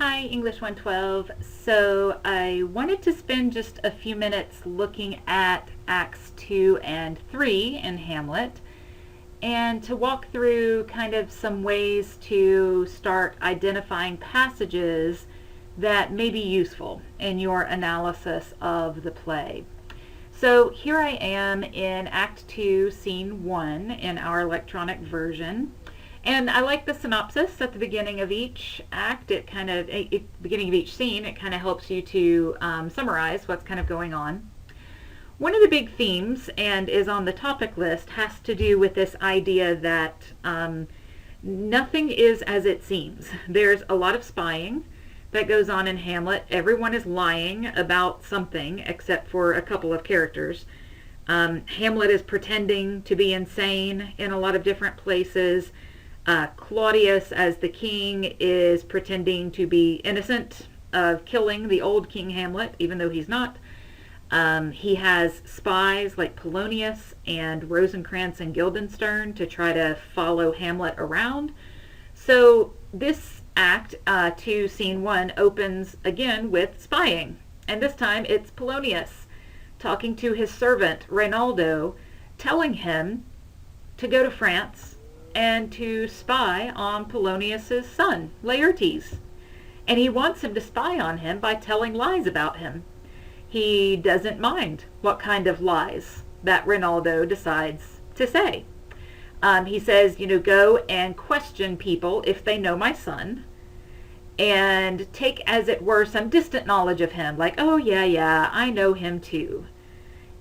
Hi, English 112. So I wanted to spend just a few minutes looking at Acts 2 and 3 in Hamlet and to walk through kind of some ways to start identifying passages that may be useful in your analysis of the play. So here I am in Act 2, Scene 1 in our electronic version. And I like the synopsis at the beginning of each act. Beginning of each scene, it kind of helps you to summarize what's kind of going on. One of the big themes, and is on the topic list, has to do with this idea that nothing is as it seems. There's a lot of spying that goes on in Hamlet. Everyone is lying about something except for a couple of characters. Hamlet is pretending to be insane in a lot of different places. Claudius, as the king, is pretending to be innocent of killing the old King Hamlet, even though he's not. He has spies like Polonius and Rosencrantz and Guildenstern to try to follow Hamlet around. So this act, 2, Scene 1, opens again with spying. And this time it's Polonius talking to his servant, Reynaldo, telling him to go to France and to spy on Polonius's son, Laertes. And he wants him to spy on him by telling lies about him. He doesn't mind what kind of lies that Reynaldo decides to say. He says, go and question people if they know my son, and take, as it were, some distant knowledge of him, like, oh yeah, I know him too.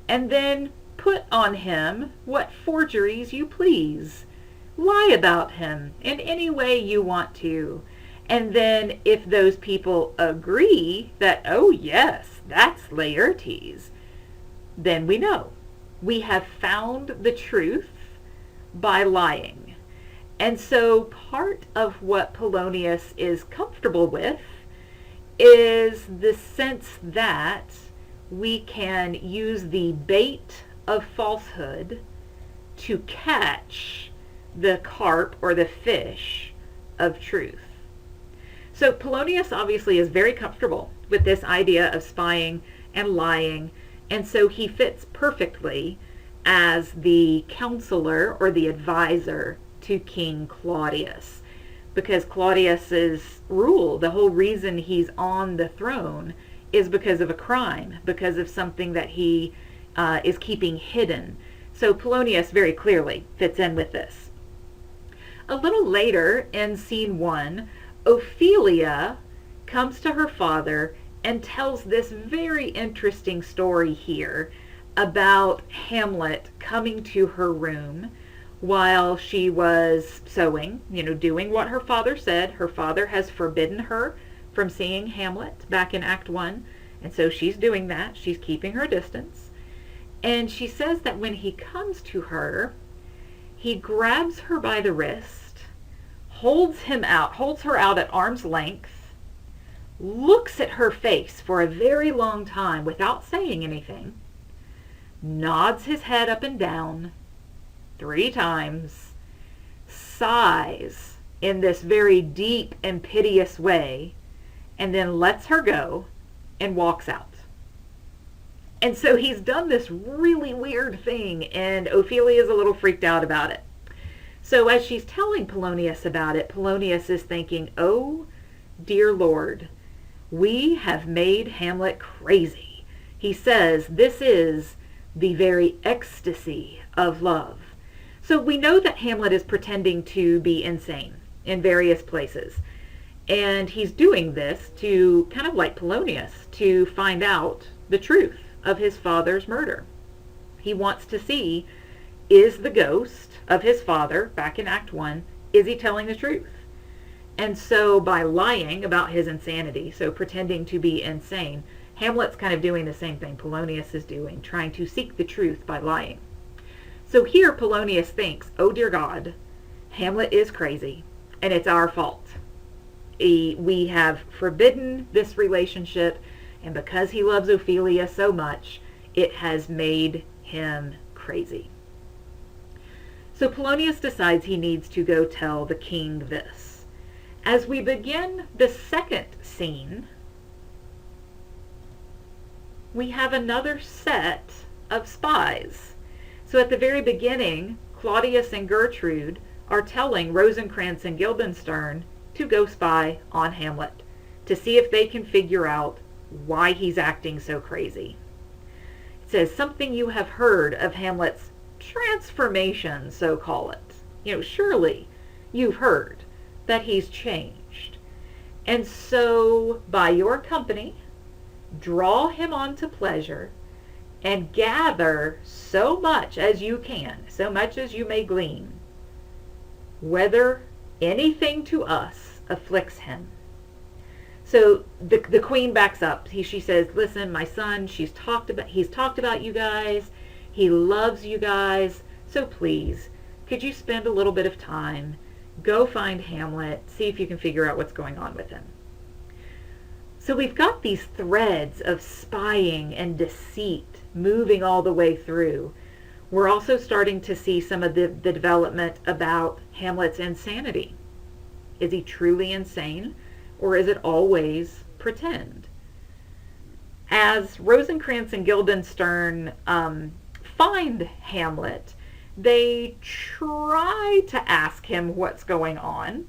And then put on him what forgeries you please. Lie about him in any way you want to. And then if those people agree that, oh yes, that's Laertes, then we know. We have found the truth by lying. And so part of what Polonius is comfortable with is the sense that we can use the bait of falsehood to catch the carp or the fish of truth. So Polonius obviously is very comfortable with this idea of spying and lying, and so he fits perfectly as the counselor or the advisor to King Claudius, because Claudius's rule, the whole reason he's on the throne, is because of a crime, because of something that he is keeping hidden. So Polonius very clearly fits in with this. A little later in Scene 1, Ophelia comes to her father and tells this very interesting story here about Hamlet coming to her room while she was sewing, doing what her father said. Her father has forbidden her from seeing Hamlet back in Act 1, and so she's doing that. She's keeping her distance. And she says that when he comes to her, he grabs her by the wrist, holds her out at arm's length, looks at her face for a very long time without saying anything, nods his head up and down 3 times, sighs in this very deep and piteous way, and then lets her go and walks out. And so he's done this really weird thing, and Ophelia's a little freaked out about it. So as she's telling Polonius about it, Polonius is thinking, oh, dear Lord, we have made Hamlet crazy. He says this is the very ecstasy of love. So we know that Hamlet is pretending to be insane in various places. And he's doing this to, kind of like Polonius, to find out the truth of his father's murder. He wants to see, is the ghost of his father, back in Act 1, is he telling the truth? And so by lying about his insanity, so pretending to be insane, Hamlet's kind of doing the same thing Polonius is doing, trying to seek the truth by lying. So here Polonius thinks, oh dear God, Hamlet is crazy, and it's our fault. We have forbidden this relationship, and because he loves Ophelia so much, it has made him crazy. So Polonius decides he needs to go tell the king this. As we begin the second scene, we have another set of spies. So at the very beginning, Claudius and Gertrude are telling Rosencrantz and Guildenstern to go spy on Hamlet to see if they can figure out why he's acting so crazy. It says, something you have heard of Hamlet's transformation, so call it. Surely you've heard that he's changed. And so by your company, draw him on to pleasure, and gather so much as you can, so much as you may glean, whether anything to us afflicts him. So the queen backs up. She says, listen, my son, he's talked about you guys. He loves you guys. So please, could you spend a little bit of time, go find Hamlet, see if you can figure out what's going on with him. So we've got these threads of spying and deceit moving all the way through. We're also starting to see some of the development about Hamlet's insanity. Is he truly insane, or is it always pretend? As Rosencrantz and Guildenstern find Hamlet, they try to ask him what's going on.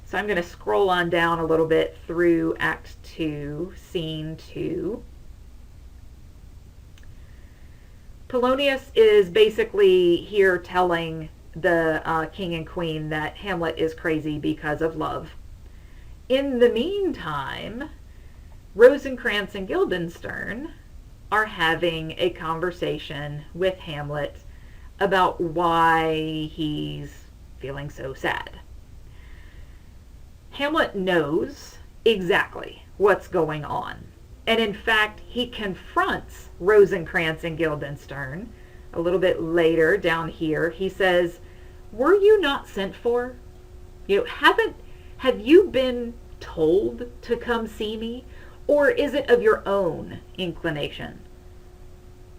So I'm going to scroll on down a little bit through Act 2, Scene 2. Polonius is basically here telling the king and queen that Hamlet is crazy because of love. In the meantime, Rosencrantz and Guildenstern are having a conversation with Hamlet about why he's feeling so sad. Hamlet knows exactly what's going on. And in fact, he confronts Rosencrantz and Guildenstern a little bit later down here. He says, were you not sent for? Have you been told to come see me? Or is it of your own inclination?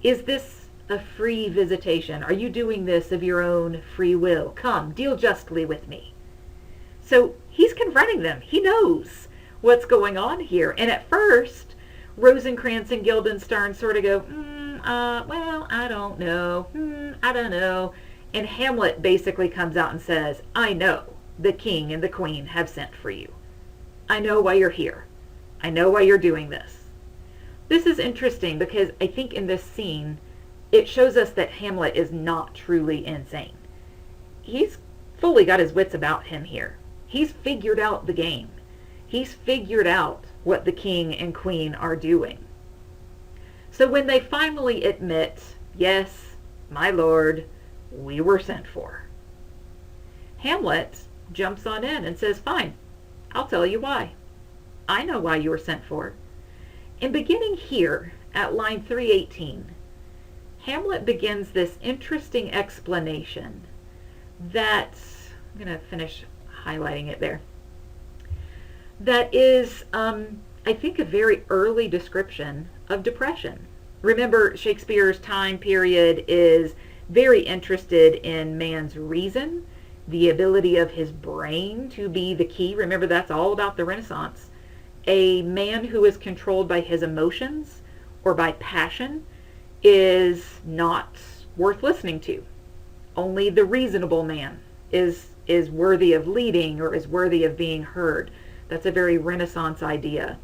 Is this a free visitation? Are you doing this of your own free will? Come, deal justly with me. So he's confronting them. He knows what's going on here. And at first, Rosencrantz and Guildenstern sort of go, well, I don't know. I don't know. And Hamlet basically comes out and says, I know the king and the queen have sent for you. I know why you're here. I know why you're doing this. This is interesting because I think in this scene, it shows us that Hamlet is not truly insane. He's fully got his wits about him here. He's figured out the game. He's figured out what the king and queen are doing. So when they finally admit, yes, my lord, we were sent for, Hamlet jumps on in and says, fine, I'll tell you why. I know why you were sent for. And beginning here at line 318, Hamlet begins this interesting explanation that, I'm going to finish highlighting it there, that is, I think, a very early description of depression. Remember, Shakespeare's time period is very interested in man's reason, the ability of his brain to be the key. Remember, that's all about the Renaissance. A man who is controlled by his emotions or by passion is not worth listening to. Only the reasonable man is worthy of leading or is worthy of being heard. That's a very Renaissance idea.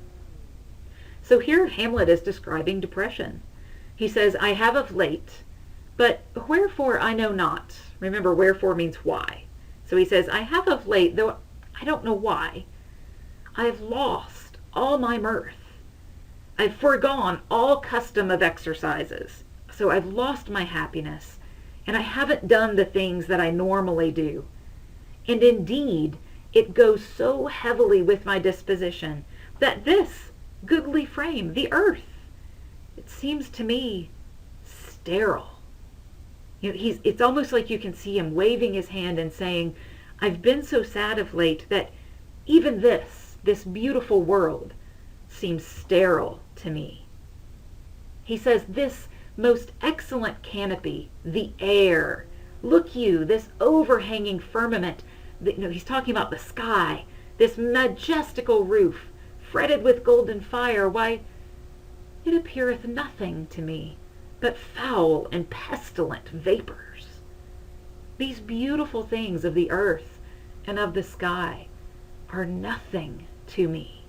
So here Hamlet is describing depression. He says, I have of late, but wherefore I know not. Remember, wherefore means why. So he says, I have of late, though I don't know why, I have lost all my mirth. I've foregone all custom of exercises. So I've lost my happiness, and I haven't done the things that I normally do. And indeed, it goes so heavily with my disposition that this goodly frame, the earth, it seems to me sterile. It's almost like you can see him waving his hand and saying, I've been so sad of late that even this beautiful world seems sterile to me. He says, this most excellent canopy, the air, look you, this overhanging firmament, he's talking about the sky, this majestical roof, fretted with golden fire, why, it appeareth nothing to me but foul and pestilent vapors. These beautiful things of the earth and of the sky are nothing to me.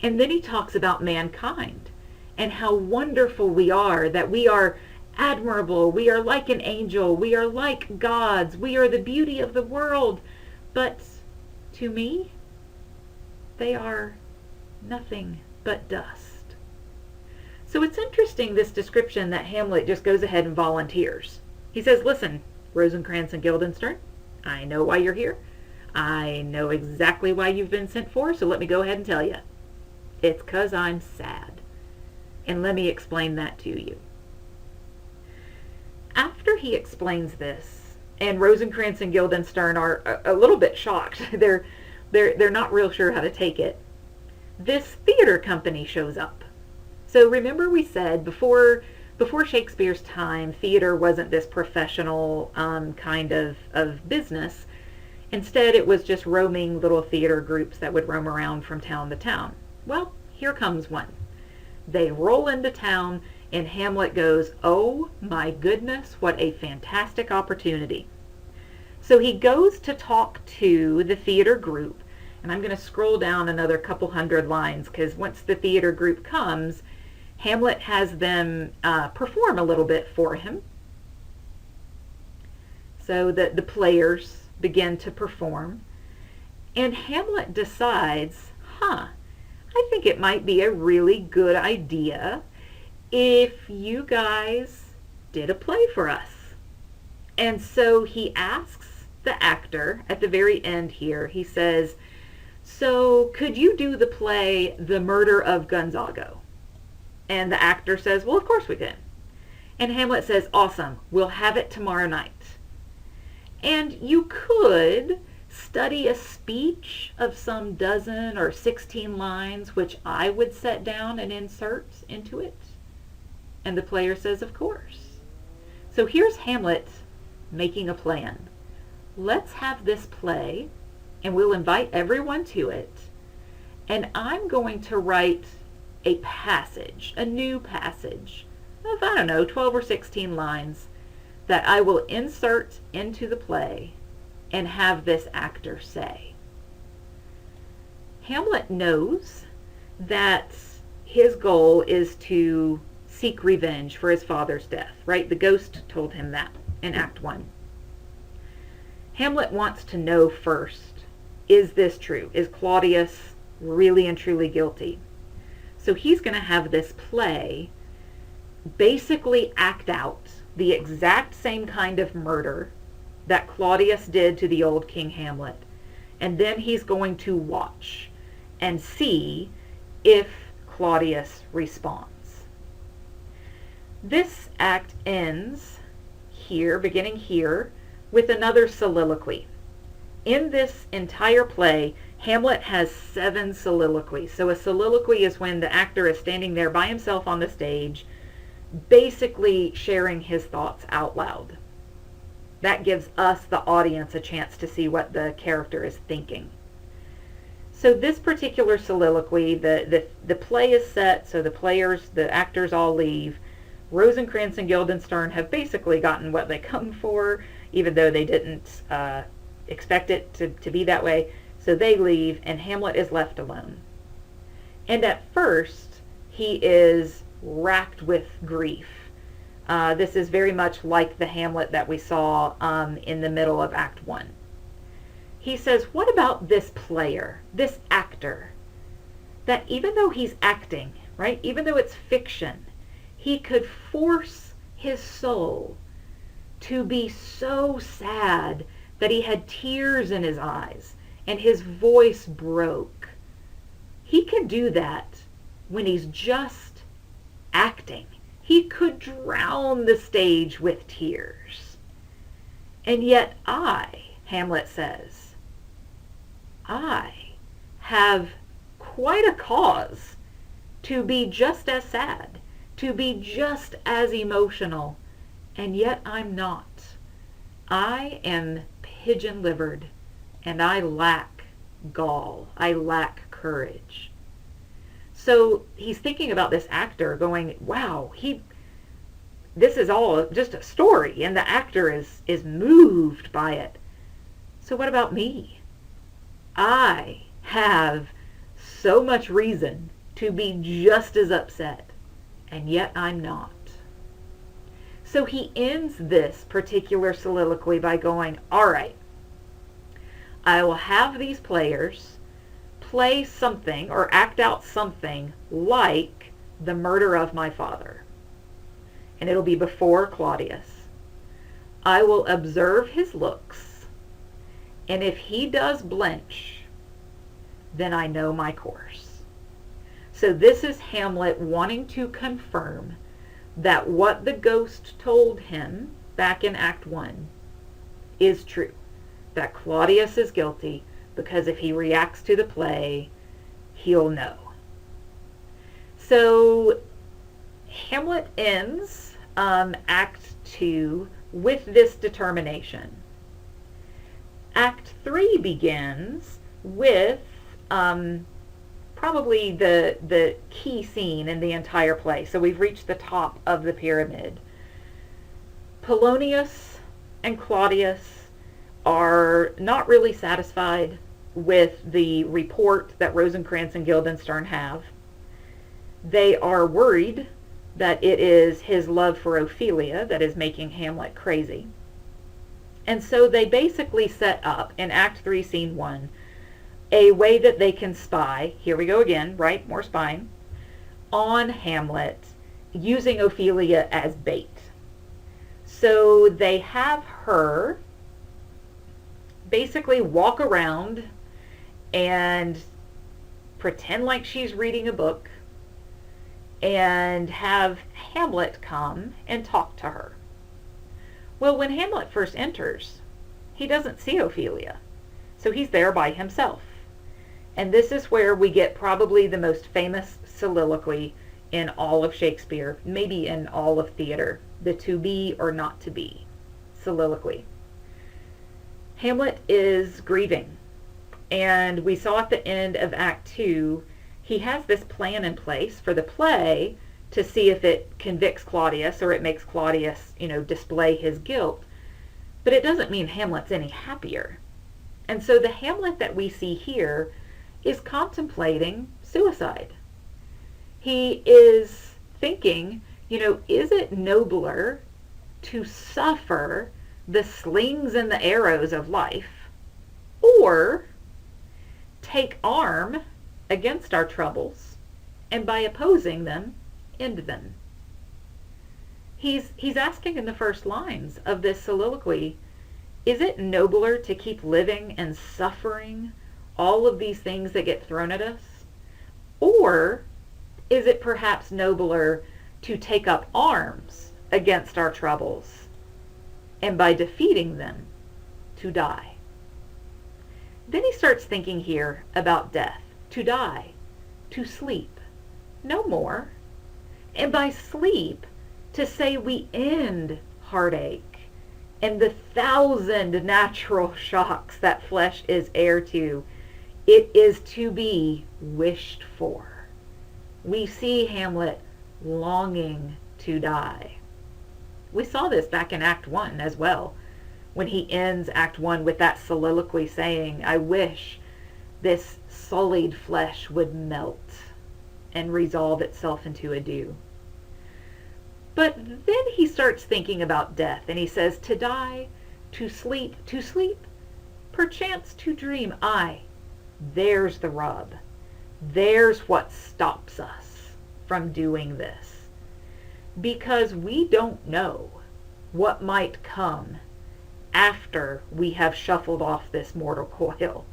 And then he talks about mankind and how wonderful we are, that we are admirable, we are like an angel, we are like gods, we are the beauty of the world. But to me, they are nothing but dust. So it's interesting, this description that Hamlet just goes ahead and volunteers. He says, listen, Rosencrantz and Guildenstern, I know why you're here. I know exactly why you've been sent for, so let me go ahead and tell you. It's 'cause I'm sad. And let me explain that to you. After he explains this, and Rosencrantz and Guildenstern are a little bit shocked. They're not real sure how to take it. This theater company shows up. So remember we said before Shakespeare's time, theater wasn't this professional kind of business. Instead, it was just roaming little theater groups that would roam around from town to town. Well, here comes one. They roll into town, and Hamlet goes, oh my goodness, what a fantastic opportunity. So he goes to talk to the theater group, and I'm going to scroll down another couple hundred lines, because once the theater group comes, Hamlet has them perform a little bit for him. So that the players begin to perform. And Hamlet decides, I think it might be a really good idea if you guys did a play for us. And so he asks the actor at the very end here, he says, so could you do the play The Murder of Gonzago? And the actor says, well, of course we can. And Hamlet says, awesome, we'll have it tomorrow night. And you could study a speech of some dozen or 16 lines, which I would set down and insert into it. And the player says, of course. So here's Hamlet making a plan. Let's have this play, and we'll invite everyone to it. And I'm going to write a passage, a new passage of, 12 or 16 lines that I will insert into the play and have this actor say. Hamlet knows that his goal is to seek revenge for his father's death, right? The ghost told him that in Act 1. Hamlet wants to know first, is this true? Is Claudius really and truly guilty? So he's going to have this play basically act out the exact same kind of murder that Claudius did to the old King Hamlet. And then he's going to watch and see if Claudius responds. This act ends here, beginning here, with another soliloquy. In this entire play, Hamlet has 7 soliloquies. So a soliloquy is when the actor is standing there by himself on the stage, basically sharing his thoughts out loud. That gives us, the audience, a chance to see what the character is thinking. So this particular soliloquy, the play is set, so the actors all leave. Rosencrantz and Guildenstern have basically gotten what they come for, even though they didn't expect it to be that way. So they leave, and Hamlet is left alone. And at first, he is racked with grief. This is very much like the Hamlet that we saw in the middle of Act 1. He says, what about this player, this actor, that even though he's acting, right, even though it's fiction, he could force his soul to be so sad that he had tears in his eyes and his voice broke. He can do that when he's just acting. He could drown the stage with tears. And yet Hamlet says, I have quite a cause to be just as sad, to be just as emotional, and yet I'm not. I am pigeon-livered, and I lack gall. I lack courage. So he's thinking about this actor going, wow, this is all just a story, and the actor is moved by it. So what about me? I have so much reason to be just as upset, and yet I'm not. So he ends this particular soliloquy by going, all right, I will have these players play something or act out something like the murder of my father. And it'll be before Claudius. I will observe his looks, and if he does blench, then I know my course. So this is Hamlet wanting to confirm that what the ghost told him back in Act 1 is true. That Claudius is guilty, because if he reacts to the play, he'll know. So Hamlet ends Act 2 with this determination. Act 3 begins with probably the key scene in the entire play. So we've reached the top of the pyramid. Polonius and Claudius are not really satisfied with the report that Rosencrantz and Guildenstern have. They are worried that it is his love for Ophelia that is making Hamlet crazy. And so they basically set up, in Act 3, Scene 1, a way that they can spy, here we go again, right, more spying, on Hamlet, using Ophelia as bait. So they have her basically walk around and pretend like she's reading a book and have Hamlet come and talk to her. Well, when Hamlet first enters, he doesn't see Ophelia, so he's there by himself. And this is where we get probably the most famous soliloquy in all of Shakespeare, maybe in all of theater, the to be or not to be soliloquy. Hamlet is grieving, and we saw at the end of Act 2, he has this plan in place for the play to see if it convicts Claudius or it makes Claudius, display his guilt. But it doesn't mean Hamlet's any happier. And so the Hamlet that we see here is contemplating suicide. He is thinking, is it nobler to suffer the slings and the arrows of life, or take arm against our troubles, and by opposing them, end them? He's asking in the first lines of this soliloquy, is it nobler to keep living and suffering all of these things that get thrown at us? Or is it perhaps nobler to take up arms against our troubles, and by defeating them, to die? Then he starts thinking here about death. To die, to sleep, no more. And by sleep, to say we end heartache and the 1,000 natural shocks that flesh is heir to. It is to be wished for. We see Hamlet longing to die. We saw this back in Act 1 as well, when he ends Act 1 with that soliloquy saying, I wish this sullied flesh would melt and resolve itself into a dew. But then he starts thinking about death, and he says, to die, to sleep, perchance to dream. Aye, there's the rub. There's what stops us from doing this. Because we don't know what might come after we have shuffled off this mortal coil.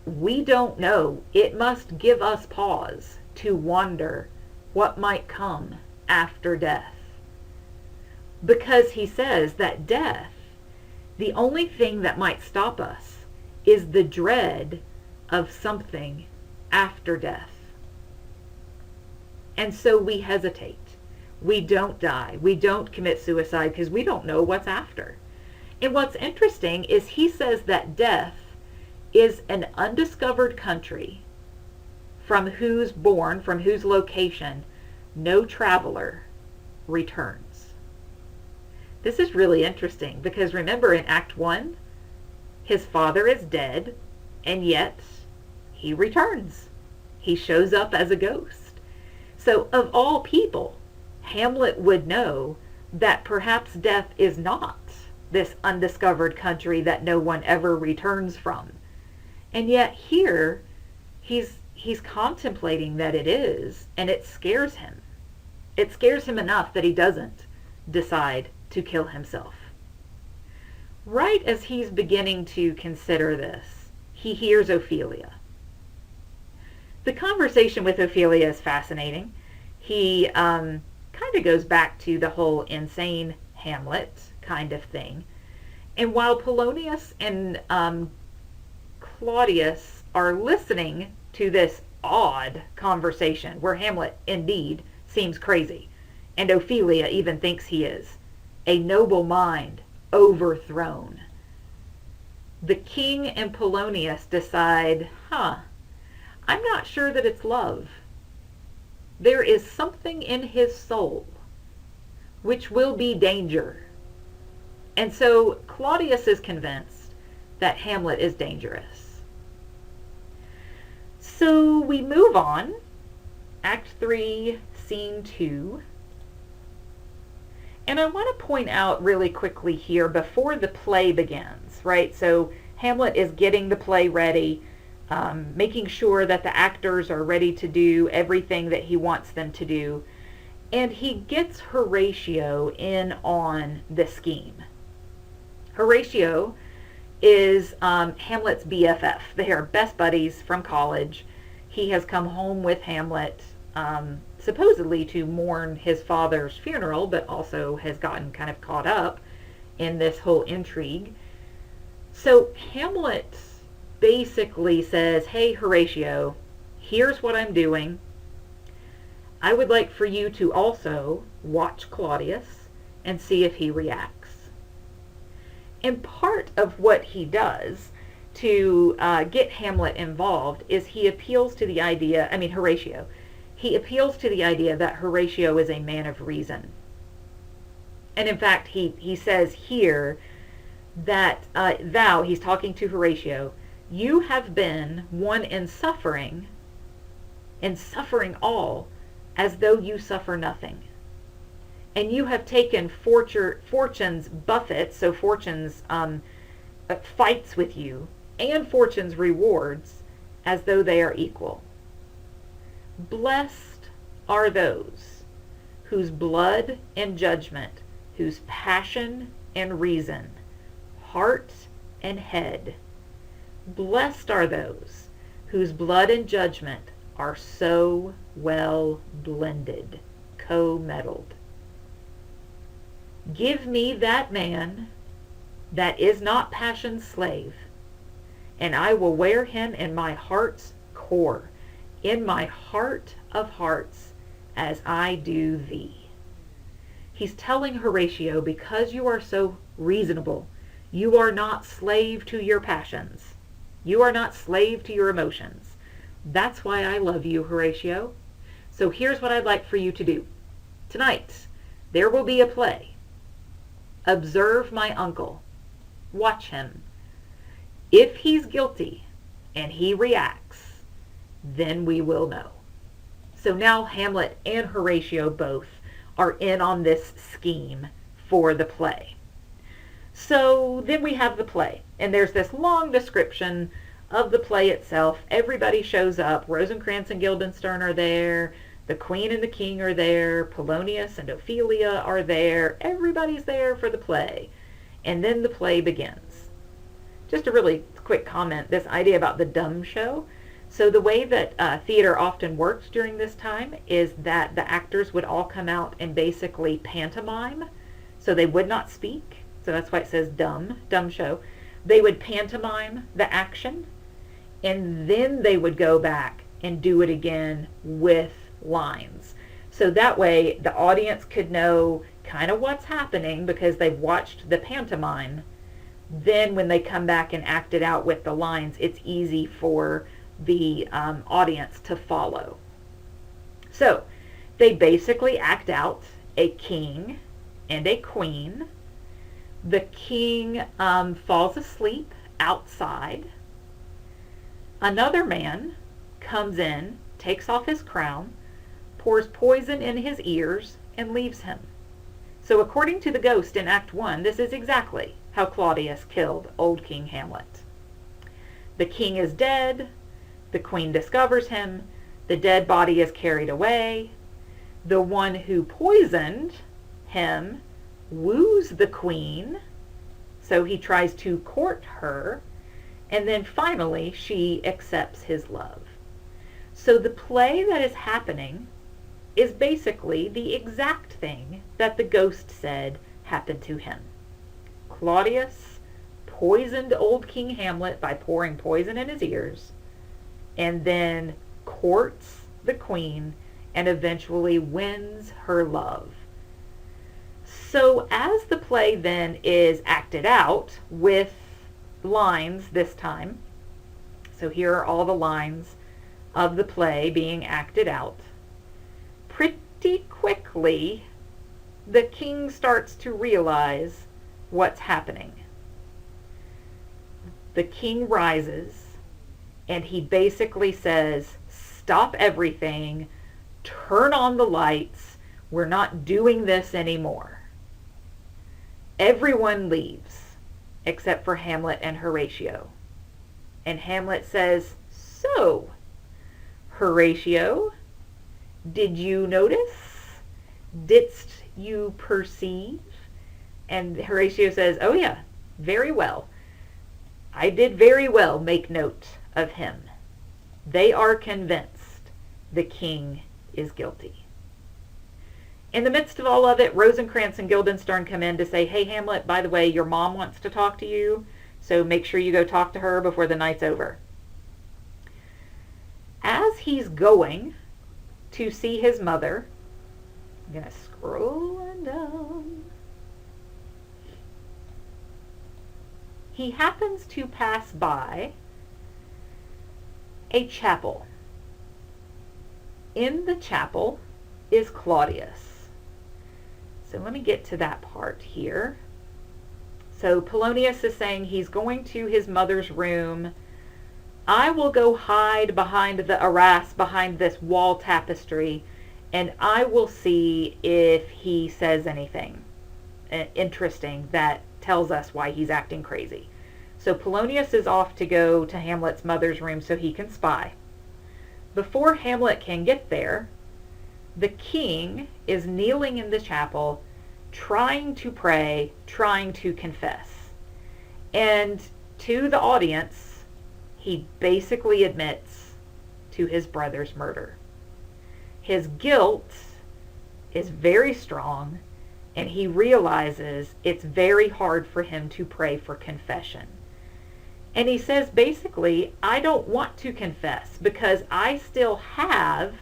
We don't know. It must give us pause to wonder what might come after death. Because he says that death, the only thing that might stop us is the dread of something after death. And so we hesitate. We don't die. We don't commit suicide because we don't know what's after. And what's interesting is he says that death is an undiscovered country from whose location, no traveler returns. This is really interesting because remember in Act 1, his father is dead, and yet he returns. He shows up as a ghost. So of all people, Hamlet would know that perhaps death is not this undiscovered country that no one ever returns from. And yet here, he's contemplating that it is, and it scares him. It scares him enough that he doesn't decide to kill himself. Right as he's beginning to consider this, he hears Ophelia. The conversation with Ophelia is fascinating. He kind of goes back to the whole insane Hamlet kind of thing. And while Polonius and Claudius are listening to this odd conversation where Hamlet indeed seems crazy, and Ophelia even thinks he is, a noble mind overthrown, the king and Polonius decide, I'm not sure that it's love. There is something in his soul which will be danger. And so Claudius is convinced that Hamlet is dangerous. So we move on. Act 3, Scene 2. And I want to point out really quickly here before the play begins, right? So Hamlet is getting the play ready, making sure that the actors are ready to do everything that he wants them to do. And he gets Horatio in on the scheme. Horatio is Hamlet's BFF. They are best buddies from college. He has come home with Hamlet supposedly to mourn his father's funeral, but also has gotten kind of caught up in this whole intrigue. So Hamlet basically says, hey Horatio, here's what I'm doing. I would like for you to also watch Claudius and see if he reacts. And part of what he does to get Hamlet involved is he appeals to the idea, Horatio, he appeals to the idea that Horatio is a man of reason. And in fact, he says here that he's talking to Horatio, you have been one in suffering all, as though you suffer nothing. And you have taken fortune's buffets, so fortune's fights with you, and fortune's rewards, as though they are equal. Blessed are those whose blood and judgment, whose passion and reason, heart and head, blessed are those whose blood and judgment are so well blended, co-meddled. Give me that man that is not passion's slave, and I will wear him in my heart's core, in my heart of hearts, as I do thee. He's telling Horatio, because you are so reasonable, you are not slave to your passions. You are not slave to your emotions. That's why I love you, Horatio. So here's what I'd like for you to do. Tonight, there will be a play. Observe my uncle. Watch him. If he's guilty and he reacts, then we will know. So now Hamlet and Horatio both are in on this scheme for the play. So then we have the play, and there's this long description of the play itself. Everybody shows up. Rosencrantz and Guildenstern are there. The Queen and the King are there. Polonius and Ophelia are there. Everybody's there for the play. And then the play begins. Just a really quick comment, this idea about the dumb show. So the way that theater often works during this time is that the actors would all come out and basically pantomime. So they would not speak. So that's why it says dumb show. They would pantomime the action, and then they would go back and do it again with lines. So that way the audience could know kind of what's happening because they've watched the pantomime, then when they come back and act it out with the lines, it's easy for the audience to follow. So they basically act out a king and a queen. The king falls asleep outside. Another man comes in, takes off his crown, pours poison in his ears, and leaves him. So according to the ghost in Act 1, this is exactly how Claudius killed old King Hamlet. The king is dead. The queen discovers him. The dead body is carried away. The one who poisoned him woos the queen, so he tries to court her, and then finally she accepts his love. So the play that is happening is basically the exact thing that the ghost said happened to him. Claudius poisoned old King Hamlet by pouring poison in his ears, and then courts the queen and eventually wins her love. So as the play then is acted out with lines this time, so here are all the lines of the play being acted out, pretty quickly the king starts to realize what's happening. The king rises and he basically says, "Stop everything, turn on the lights, we're not doing this anymore." Everyone leaves except for Hamlet and Horatio. And Hamlet says, "So, Horatio, did you notice? Didst you perceive?" And Horatio says, "Oh yeah, very well. I did very well make note of him. They are convinced the king is guilty." In the midst of all of it, Rosencrantz and Guildenstern come in to say, "Hey Hamlet, by the way, your mom wants to talk to you, so make sure you go talk to her before the night's over." As he's going to see his mother, I'm going to scroll on down. He happens to pass by a chapel. In the chapel is Claudius. So let me get to that part here. So Polonius is saying he's going to his mother's room. "I will go hide behind the arras, behind this wall tapestry, and I will see if he says anything interesting that tells us why he's acting crazy." So Polonius is off to go to Hamlet's mother's room so he can spy. Before Hamlet can get there, the king is kneeling in the chapel, trying to pray, trying to confess. And to the audience, he basically admits to his brother's murder. His guilt is very strong, and he realizes it's very hard for him to pray for confession. And he says basically, "I don't want to confess because I still have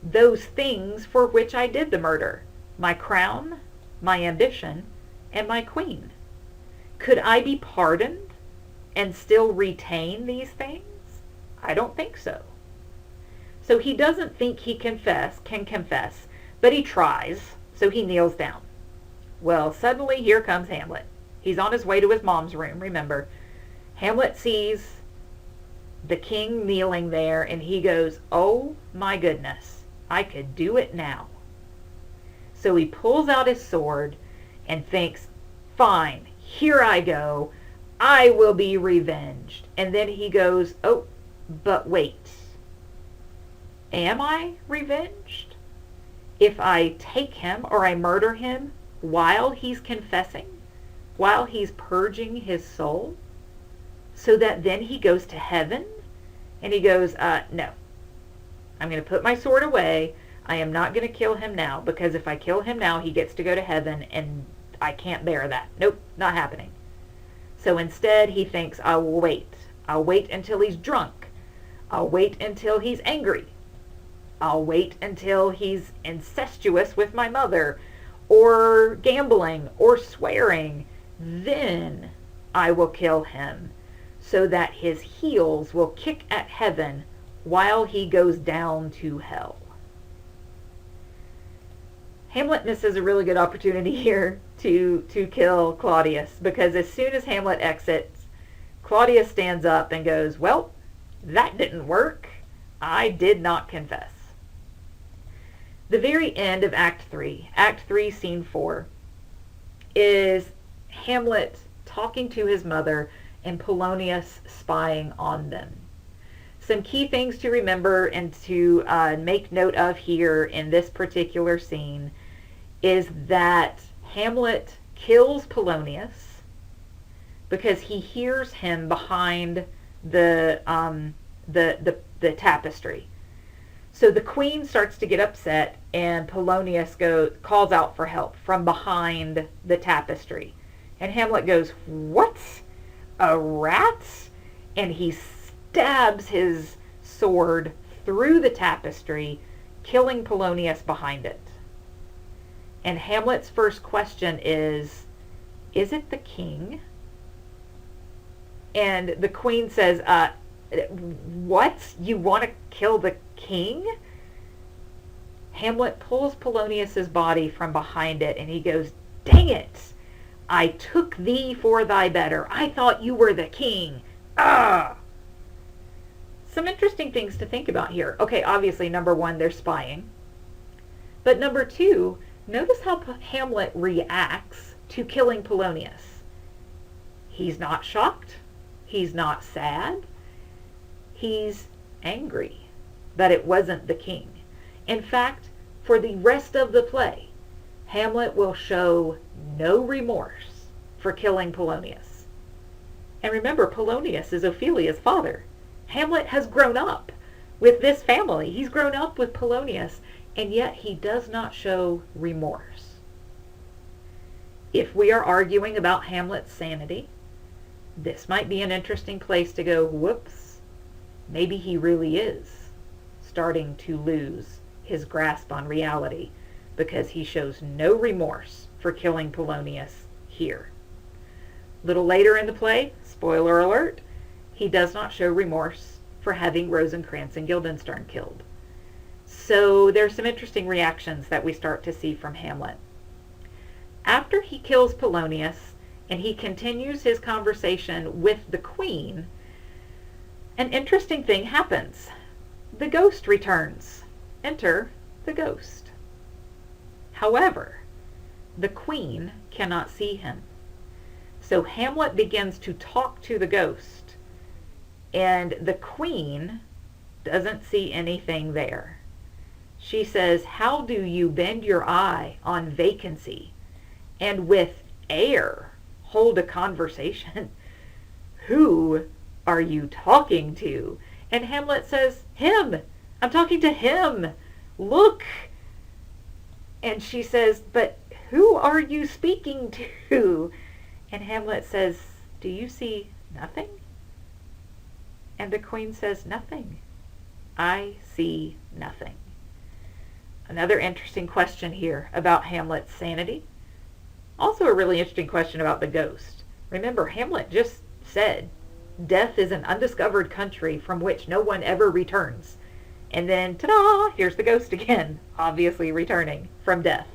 those things for which I did the murder. My crown, my ambition, and my queen. Could I be pardoned and still retain these things? I don't think so." So he doesn't think he can confess, but he tries, so he kneels down. Well, suddenly here comes Hamlet. He's on his way to his mom's room, remember. Hamlet sees the king kneeling there, and he goes, "Oh my goodness, I could do it now." So he pulls out his sword and thinks, "Fine, here I go. I will be revenged." And then he goes, "Oh, but wait. Am I revenged? If I take him or I murder him while he's confessing, while he's purging his soul, so that then he goes to heaven?" And he goes, "No. I'm going to put my sword away. I am not going to kill him now, because if I kill him now, he gets to go to heaven, and I can't bear that. Nope, not happening." So instead, he thinks, "I will wait. I'll wait until he's drunk. I'll wait until he's angry. I'll wait until he's incestuous with my mother, or gambling, or swearing. Then I will kill him, so that his heels will kick at heaven while he goes down to hell. Hamlet misses a really good opportunity here to kill Claudius, because as soon as Hamlet exits, Claudius stands up and goes, well, that didn't work. I did not confess. The very end of Act 3, Scene 4, is Hamlet talking to his mother and Polonius spying on them. Some key things to remember and to make note of here in this particular scene is that Hamlet kills Polonius because he hears him behind the tapestry. So the queen starts to get upset, and Polonius calls out for help from behind the tapestry. And Hamlet goes, what? A rat? And he stabs his sword through the tapestry, killing Polonius behind it. And Hamlet's first question is it the king? And the queen says, what? You want to kill the king? Hamlet pulls Polonius's body from behind it, and he goes, dang it! I took thee for thy better. I thought you were the king. Ah! Some interesting things to think about here. Okay, obviously, number one, they're spying. But number two, notice how Hamlet reacts to killing Polonius. He's not shocked. He's not sad. He's angry that it wasn't the king. In fact, for the rest of the play, Hamlet will show no remorse for killing Polonius. And remember, Polonius is Ophelia's father. Hamlet has grown up with this family. He's grown up with Polonius, and yet he does not show remorse. If we are arguing about Hamlet's sanity, this might be an interesting place to go, whoops, maybe he really is starting to lose his grasp on reality because he shows no remorse for killing Polonius here. A little later in the play, spoiler alert, he does not show remorse for having Rosencrantz and Guildenstern killed. So there's some interesting reactions that we start to see from Hamlet. After he kills Polonius and he continues his conversation with the queen, an interesting thing happens. The ghost returns. Enter the ghost. However, the queen cannot see him. So Hamlet begins to talk to the ghost, and the queen doesn't see anything there. She says, how do you bend your eye on vacancy and with air hold a conversation? Who are you talking to? And Hamlet says, him. I'm talking to him. Look. And she says, but who are you speaking to? And Hamlet says, do you see nothing? And the queen says, nothing. I see nothing. Another interesting question here about Hamlet's sanity. Also a really interesting question about the ghost. Remember, Hamlet just said, death is an undiscovered country from which no one ever returns. And then, ta-da, here's the ghost again, obviously returning from death.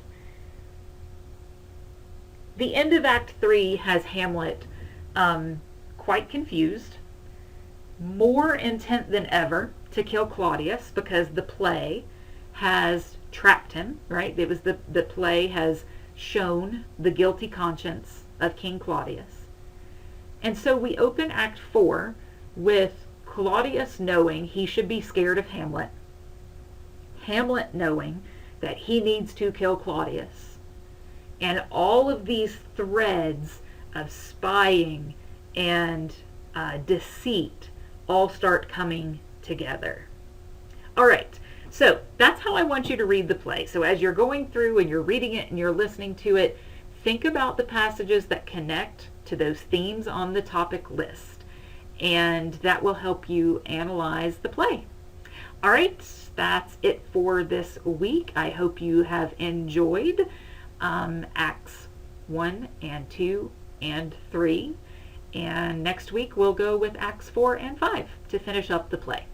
The end of Act 3 has Hamlet quite confused, more intent than ever to kill Claudius because the play has trapped him, right? It was the play has shown the guilty conscience of King Claudius. And so we open Act 4 with Claudius knowing he should be scared of Hamlet, Hamlet knowing that he needs to kill Claudius, and all of these threads of spying and deceit all start coming together. All right, so that's how I want you to read the play. So as you're going through and you're reading it and you're listening to it, think about the passages that connect to those themes on the topic list, and that will help you analyze the play. All right, that's it for this week. I hope you have enjoyed Acts 1 and 2 and 3. And next week we'll go with Acts 4 and 5 to finish up the play.